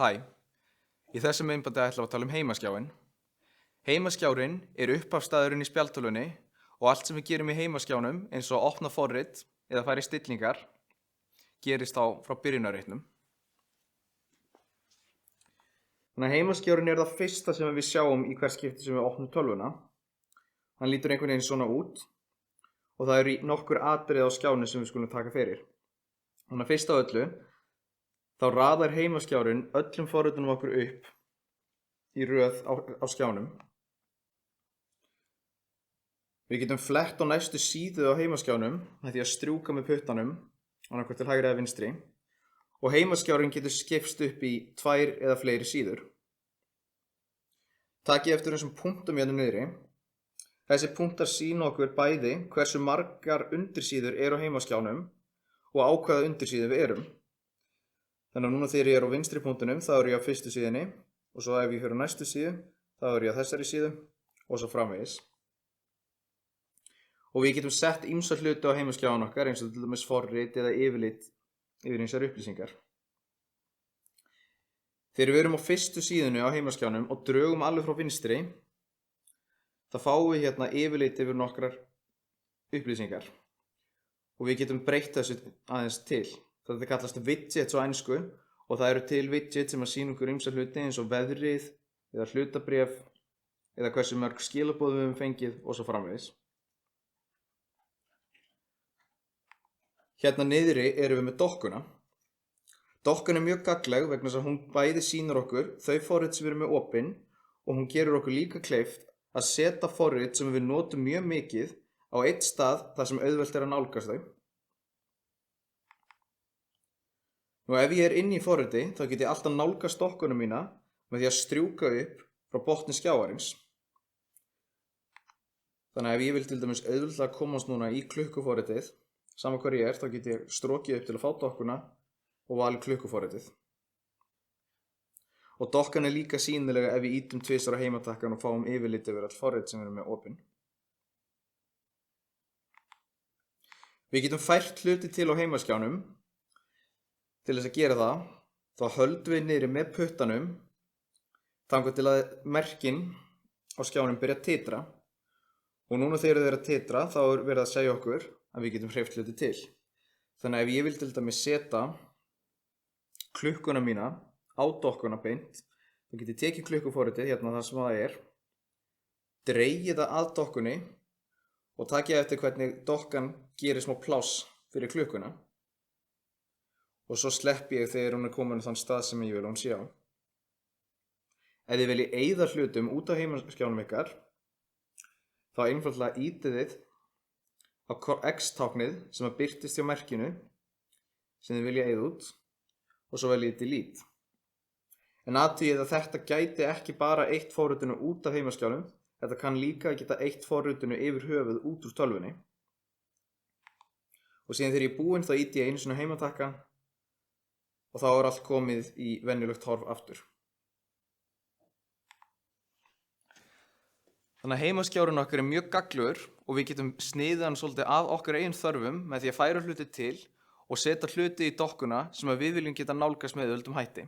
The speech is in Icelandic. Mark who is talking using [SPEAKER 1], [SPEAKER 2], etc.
[SPEAKER 1] Hæ, í þessum myndbandi ætlum við að tala um heimaskjáinn. Heimaskjárinn upphafsstaðurinn í spjaldtölvunni og allt sem við gerum í heimaskjánum eins og að opna forrit eða fara í stillingar gerist þá frá byrjunarreitnum. Þannig að heimaskjárinn það fyrsta sem við sjáum í hvert skipti sem við opnum tölvuna. Hann lítur einhvern veginn svona út og það eru nokkur atriði á skjánum sem við skulum taka fyrir. Þannig að fyrst á öllu þá raðar heimaskjárinn öllum forritunum okkur upp í röð á skjánum. Við getum flett á næstu síðu á heimaskjánum með því að strjúka með puttanum annarkvort til hægri eða vinstri og heimaskjárinn getur skipst upp í 2 eða fleiri síður. Takið eftir þessum punktum hérna niðri. Þessi punktar sýna okkur bæði hversu margar undirsíður eru á heimaskjánum og á hvaða undirsíðu við erum. Þannig að núna þegar ég á vinstri punktunum þá ég á fyrstu síðunni og svo ef ég fyrir á næstu síðu þá ég á þessari síðu og svo framvegis. Og við getum sett ýmsa hluti á heimaskjáin okkar eins og til dæmis forrit eða yfirlit yfir ýmsar upplýsingar. Þegar við erum á fyrstu síðunni á heimaskjánum og drögum alveg frá vinstri þá fáum við hérna yfirlit yfir nokkrar upplýsingar og við getum breytt þessu aðeins til. Þetta kallast widgets á ensku og það eru til widgets sem að sýna okkur ýmsa hluti eins og veðrið eða hlutabréf eða hversu mörg skilaboð við höfum fengið og svo framvegis. Hérna niðri erum við með dokkuna. Dokkan mjög gagnleg vegna þess að hún bæði sýnir okkur þau forrit sem við erum með opin og hún gerur okkur líka kleift að setja forrit sem við notum mjög mikið á einn stað þar sem auðvelt að nálgast þau. Nú ef ég inn í forriti þá get ég alltaf nálgast dokkuna mína með því að strjúka upp frá botni skjáarins. Þannig að ef ég vil til dæmis auðveldlega komast núna í klukkuforritið, sama hver ég þá get ég strokið upp til að fá dokkuna og valið klukkuforritið. Og dokkan líka sýnilega ef við ítum tvisvar á heimatakkan og fáum yfirlit yfir all forrit sem við erum með opin. Við getum fært hluti til á heimaskjánum. Til þess að gera það, þá höldum við niðri með puttanum þangað til að merkin á skjánum byrja að titra. Og núna þegar þau eru að titra þá verið að segja okkur að við getum hreyft hluti til. Þannig að ef ég vil til dæmis setja klukkuna mína á dokkuna beint, þá get ég tekið klukkuforritið hérna þar sem það dregið það að dokkunni og takið eftir hvernig dokkan gerir smá pláss fyrir klukkuna. Og svo slepp ég þegar hún komin á þann stað sem ég vil hún sé á. Ef þið viljið eyða hlutum út á heimaskjánum ykkar, þá einfaldlega ítið þið á X-táknið sem birtist hjá merkinu sem þið viljið eyða út og svo veljið delete. En athugið að þetta gæti ekki bara eytt forritinu út af heimaskjánum, þetta kann líka geta eytt forritinu yfir höfuð út úr tölvunni. Og síðan þegar ég búinn þá íti ég einu sinni á heimatakkan og þá allt komið í venjulegt horf aftur. Þannig að heimaskjárinn okkar mjög gagnlegur og við getum sniðið hann svolítið að okkar eigin þörfum með því að færa hluti til og setja hluti í dokkuna sem við viljum geta nálgast með auðveldum hætti.